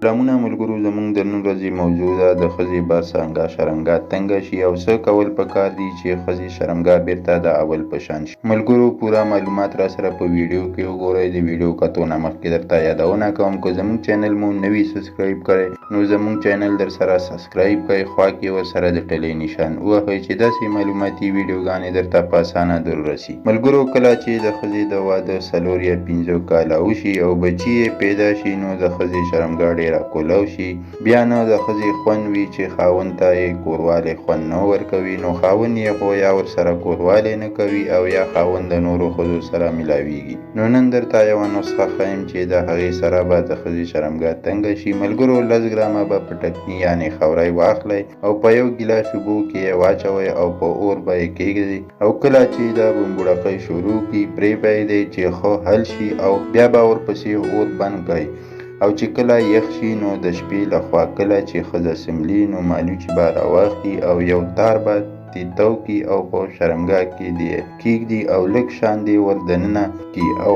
سلامونه ملګرو، زموږ د نن ورځې موضوع ده د ښځې بر څنګه شرمګا تنګه شي او څه کول پکار دي چې ښځې شرمګا بیرته د اول په شان شي. ملګرو، پوره معلومات را سره په ویډیو کې وګورئ. د ویډیو کتو نه مخکې درته یادونه کوم که زموږ چینل مو نوي سبسکرایب کړئ نو زموږ چینل در سره سبسکرایب کړئ، خوا کې ورسره د ټلې نشان ووهئ چې داسې معلوماتي ویډیوګانې درته په اسانه دررسي. ملګرو، کله چې د ښځې د واده 4 یا 5 کاله وشي او بچي یې پیدا شي نو د ښځې شرمګا ډېره کولاو شي. بیا نه د ښځې خوند وي چې خاوند ته یې کوروالی خوند نه ورکوي، نو خاوند یې خو یا ورسره کوروالی نه کوي او یا خاوند د نورو ښځو سره ملاویږي. نو نن درته یوه نسخه ښیم چې د هغې سره به د ښځې شرمګا تنګه شي. ملګرو، 10 ګرامه به پټکني یعنې خاوری واخلئ او په 1 ګیلاس اوبو کې یې واچوئ او په اور به یې کیږدئ او کله چې د بمبوړکۍ شروع کړي پرېږدئ چې ښه حل شي او بیا به ورپسې اور بند کړئ او چې کله یخ شي نو د شپې لخوا کله چې ښځه سملي نو مالوچ به راواخلي او یو تار به تیتو کړي او په شرمګا کې دې کیږدي او لږ شان دې ور دننه کړي او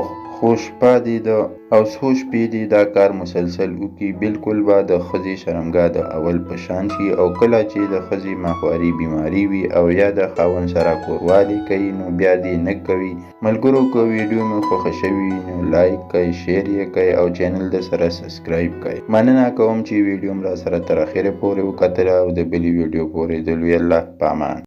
څو شپې دې دا کار مسلسل وکړي. بالکل به د ښځې شرمګا د اول په شان شي او کله چې د ښځې ماهواري بیماري وي او یا د خاوند سره کوروالی کوي نو بیا دې نه کوي. ملګرو، که ویډیو مې خوښه شوي نو لایک کړئ، شیر یې کړئ او چینل د سره سبسکرایب کړئ. مننه کوم چې ویډیو م را سره تر اخره پورې وکتله او د بلې ویډیو پورې د لوی الله په امان.